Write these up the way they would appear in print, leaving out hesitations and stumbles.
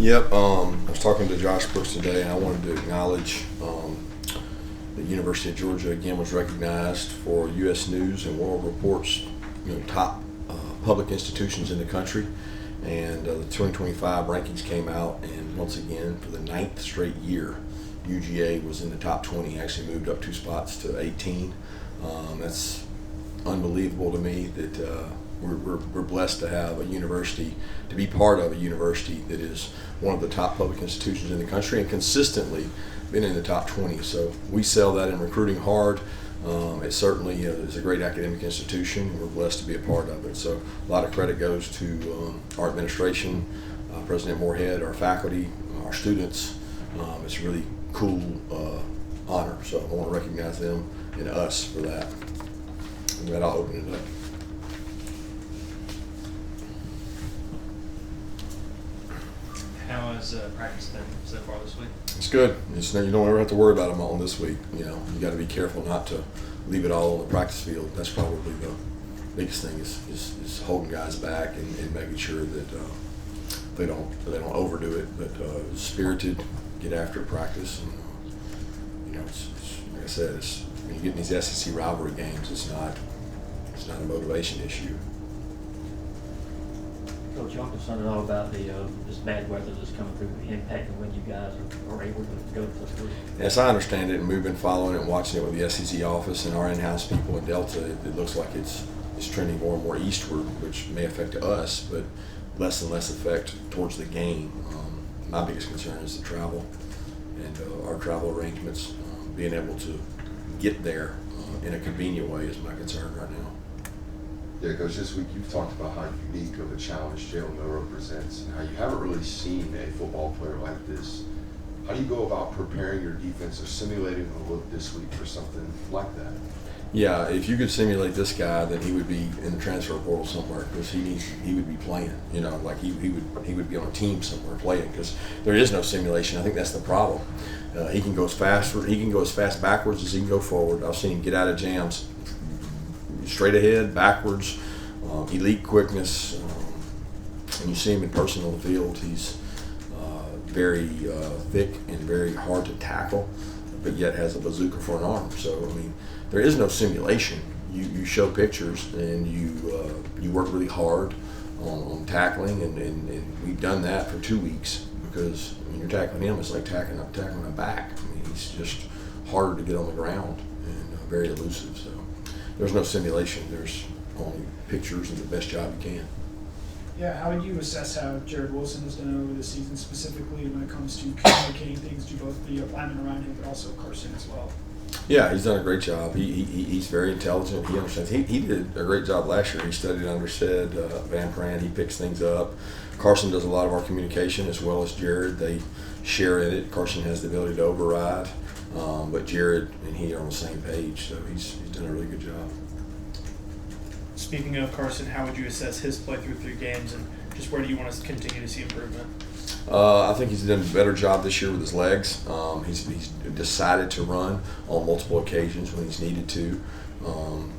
Yep. I was talking to Josh Brooks today, and I wanted to acknowledge the University of Georgia again was recognized for U.S. News and World Report's top public institutions in the country. And the 2025 rankings came out, and once again, for the ninth straight year, UGA was in the top 20. Actually moved up 2 spots to 18. That's unbelievable to me that we're blessed to have a university, to be part of a university that is one of the top public institutions in the country and consistently been in the top 20. So we sell that in recruiting hard. It certainly is a great academic institution. We're blessed to be a part of it. So a lot of credit goes to our administration, President Moorhead, our faculty, our students. It's a really cool honor. So I want to recognize them and us for that. And then I'll open it up. How has practice been so far this week? It's good. You don't ever have to worry about them all this week. You got to be careful not to leave it all on the practice field. That's probably the biggest thing is holding guys back and making sure that they don't overdo it. But spirited, get after practice, and it's like I said, when you get in these SEC rivalry games, it's not a motivation issue. Coach, y'all concerned at all about this bad weather that's coming through impacting when you guys are able to go to the school? Yes, I understand it, and we've been following it and watching it with the SEC office and our in-house people in Delta. It looks like it's trending more and more eastward, which may affect us, but less and less effect towards the game. My biggest concern is the travel and our travel arrangements. Being able to get there in a convenient way is my concern right now. Yeah, Coach, this week you've talked about how unique of a challenge Jalen Milroe presents and how you haven't really seen a football player like this. How do you go about preparing your defense or simulating the look this week for something like that? Yeah, if you could simulate this guy, then he would be in the transfer portal somewhere because he would be playing. Like he would be on a team somewhere playing because there is no simulation. I think that's the problem. He can go as fast backwards as he can go forward. I've seen him get out of jams straight ahead, backwards, elite quickness. When you see him in person on the field, he's very thick and very hard to tackle, but yet has a bazooka for an arm. So, there is no simulation. You show pictures and you work really hard on tackling, and we've done that for 2 weeks because when you're tackling him, it's like tackling a back. He's just harder to get on the ground and very elusive. So there's no simulation. There's only pictures and the best job you can. Yeah, how would you assess how Jared Wilson has done over the season, specifically when it comes to communicating things to both the linemen around him, but also Carson as well? Yeah, he's done a great job. He's very intelligent. He understands. He did a great job last year. He studied under Sid Van Pran. He picks things up. Carson does a lot of our communication as well as Jared. They share in it. Carson has the ability to override, but Jared and he are on the same page, so he's done a really good job. Speaking of Carson, how would you assess his play through 3 games, and just where do you want to continue to see improvement? I think he's done a better job this year with his legs. He's decided to run on multiple occasions when he's needed to.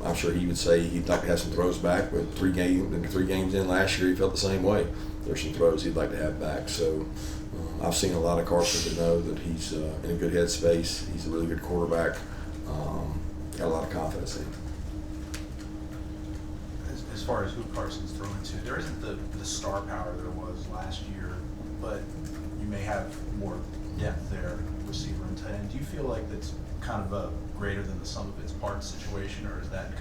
I'm sure he would say he'd like to have some throws back, but 3 games in last year, he felt the same way. There's some throws he'd like to have back. So I've seen a lot of Carson to know that he's in a good headspace. He's a really good quarterback. Got a lot of confidence in him. As far as who Carson's throwing to, there isn't the star power there was last year, but you may have more depth there, receiver and tight end. Do you feel like that's kind of a greater than the sum of its parts situation, or is that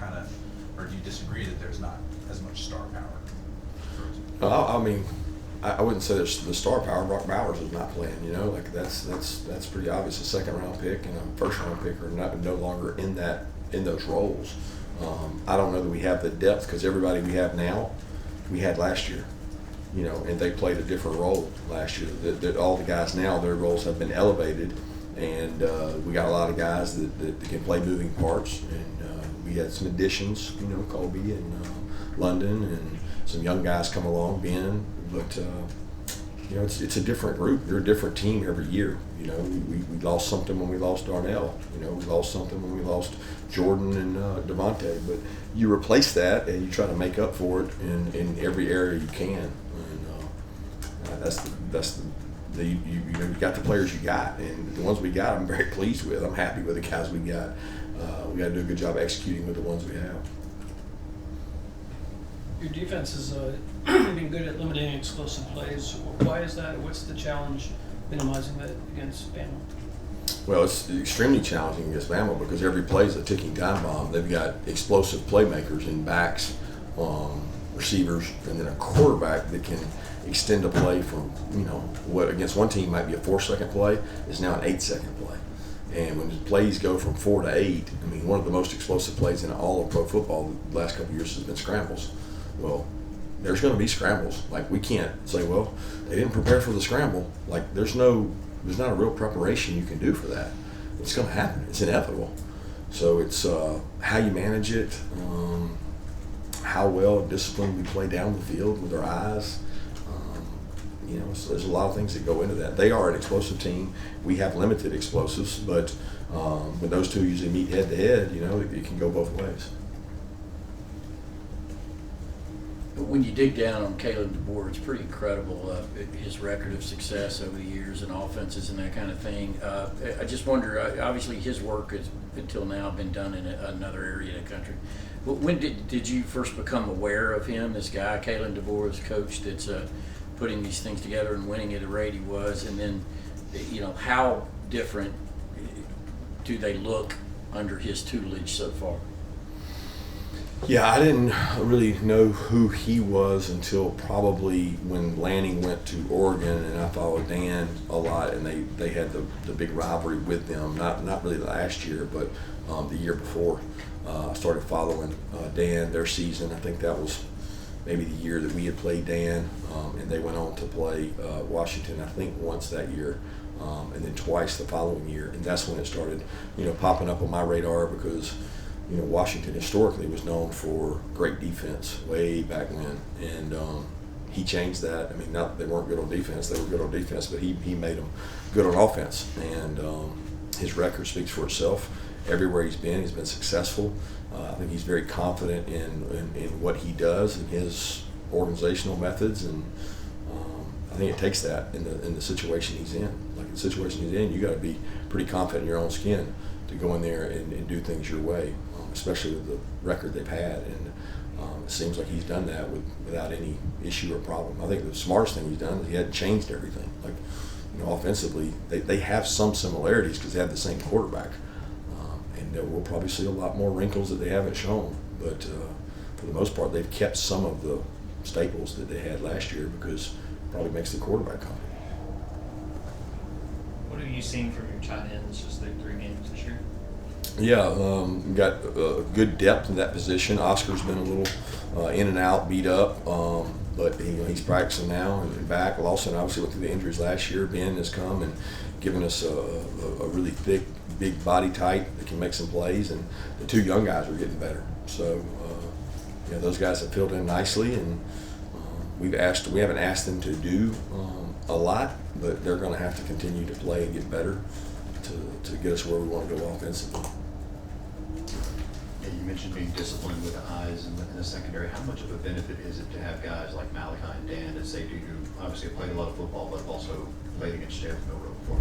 or do you disagree that there's not as much star power? I wouldn't say there's the star power. Brock Bowers is not playing. That's pretty obvious. A second-round pick and a first-round pick are no longer in those roles. I don't know that we have the depth because everybody we have now, we had last year. And they played a different role last year. That all the guys now, their roles have been elevated, and we got a lot of guys that can play moving parts. And we had some additions, Colby and London, and some young guys come along, Ben. But it's a different group. You're a different team every year. We lost something when we lost Darnell. We lost something when we lost Jordan and Devontae. But you replace that and you try to make up for it in every area you can. And that's you got the players you got, and the ones we got, I'm very pleased with. I'm happy with the guys we got. We got to do a good job executing with the ones we have. Your defense has been good at limiting explosive plays. Why is that? What's the challenge minimizing that against Bama? Well, it's extremely challenging against Bama because every play is a ticking time bomb. They've got explosive playmakers in backs, receivers, and then a quarterback that can extend a play from, what against one team might be a 4-second play is now an 8-second play. And when the plays go from 4 to 8, I mean, one of the most explosive plays in all of pro football the last couple of years has been scrambles. Well, there's going to be scrambles. Like, we can't say, well, they didn't prepare for the scramble. Like, there's not a real preparation you can do for that. It's going to happen. It's inevitable. So it's how you manage it, how well disciplined we play down the field with our eyes. So there's a lot of things that go into that. They are an explosive team. We have limited explosives, but when those two usually meet head to head, it can go both ways. When you dig down on Kalen DeBoer, it's pretty incredible, his record of success over the years and offenses and that kind of thing. I just wonder, obviously his work has until now been done in another area of the country. When did you first become aware of him, this guy, Kalen DeBoer, this coach that's putting these things together and winning at the rate he was? And then, how different do they look under his tutelage so far? Yeah, I didn't really know who he was until probably when Lanning went to Oregon, and I followed Dan a lot, and they had the big rivalry with them. Not really last year, but the year before. I started following Dan, their season. I think that was maybe the year that we had played Dan, and they went on to play Washington, I think, once that year, and then twice the following year. And that's when it started, popping up on my radar because Washington historically was known for great defense way back when, and he changed that. I mean, not that they weren't good on defense; they were good on defense, but he made them good on offense, and his record speaks for itself. Everywhere he's been successful. I think he's very confident in what he does and his organizational methods, and I think it takes that in the situation he's in. Like in the situation he's in, you got to be pretty confident in your own skin to go in there and do things your way, especially with the record they've had. And it seems like he's done that without any issue or problem. I think the smartest thing he's done is he hadn't changed everything. Like, offensively, they have some similarities because they have the same quarterback. And we'll probably see a lot more wrinkles that they haven't shown. But for the most part, they've kept some of the staples that they had last year because it probably makes the quarterback confident. What have you seen from your tight ends just through 3 games this year? Yeah, got good depth in that position. Oscar's been a little in and out, beat up, but he's practicing now and back. Lawson obviously went through the injuries last year. Ben has come and given us a really thick, big body type that can make some plays, and the 2 young guys are getting better. So, those guys have filled in nicely, and we haven't asked them to do a lot, but they're going to have to continue to play and get better to get us where we want to go offensively. Yeah, you mentioned being disciplined with the eyes in the secondary. How much of a benefit is it to have guys like Malachi and Dan at safety who obviously have played a lot of football, but have also played against Jalen Milroe before?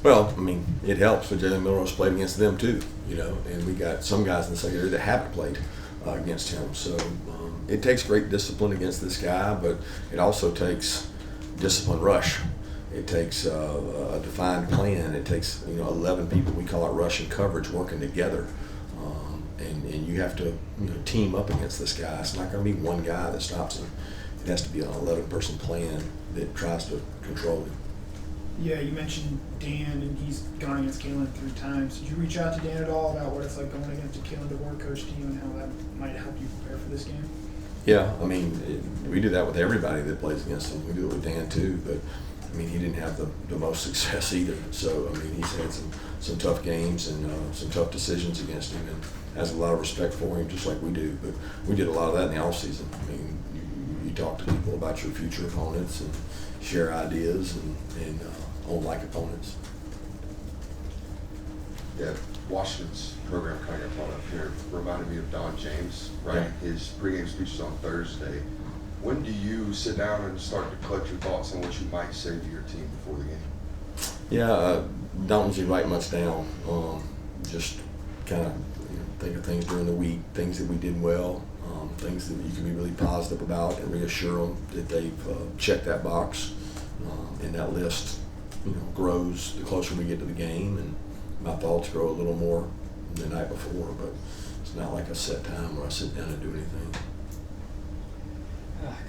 Well, I mean, it helps, but Jalen Milroe's played against them too, and we got some guys in the secondary that haven't played against him. So it takes great discipline against this guy, but it also takes disciplined rush. It takes a defined plan. It takes 11 people, we call it rush and coverage, working together, and you have to team up against this guy. It's not going to be one guy that stops him. It has to be an 11-person plan that tries to control him. Yeah, you mentioned Dan, and he's gone against Kalen 3 times. Did you reach out to Dan at all about what it's like going against a Kalen DeBoer coach team and how that might help you prepare for this game? Yeah, I mean, we do that with everybody that plays against him. We do it with Dan too, but I mean, he didn't have the most success either. So, I mean, he's had some tough games and some tough decisions against him, and has a lot of respect for him, just like we do. But we did a lot of that in the offseason. I mean, you talk to people about your future opponents and share ideas and unlike opponents. Yeah, Washington's program kind of got brought up here reminded me of Don James, right? Yeah. His pregame speech was on Thursday. When do you sit down and start to collect your thoughts on what you might say to your team before the game? Yeah, don't usually write much down. Just kind of think of things during the week, things that we did well, things that you can be really positive about, and reassure them that they've checked that box. And that list, grows the closer we get to the game, and my thoughts grow a little more the night before. But it's not like a set time where I sit down and do anything.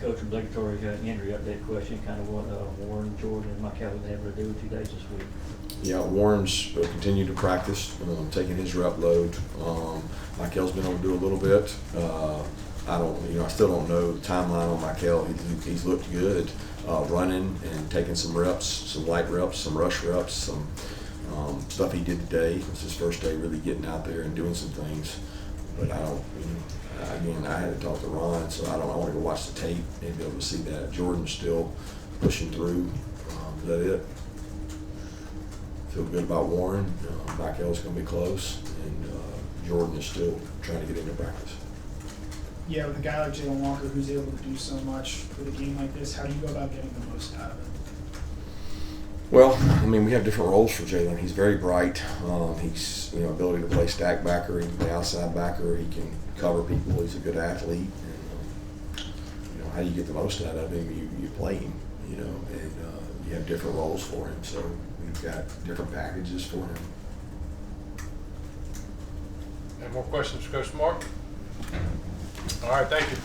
Coach, obligatory injury update question, kind of what Warren, Jordan, and Michael have been able to do with 2 days this week. Yeah, Warren's continued to practice, taking his rep load. Michael's been able to do a little bit. I still don't know the timeline on Michael. He's looked good, running and taking some reps, some light reps, some rush reps, some stuff he did today. It was his first day really getting out there and doing some things. But I don't, again, I had to talk to Ron, so I want to go watch the tape and be able to see that. Jordan's still pushing through. Is that it? Feel good about Warren. Michael's going to be close, and Jordan is still trying to get into practice. Yeah, with a guy like Jalen Walker who's able to do so much with a game like this, how do you go about getting the most out of it? Well, we have different roles for Jalen. He's very bright. He's ability to play stack backer. He can play outside backer. He can cover people. He's a good athlete. And how do you get the most out of him? You play him. And you have different roles for him. So we've got different packages for him. Any more questions for Coach Mark? All right, thank you.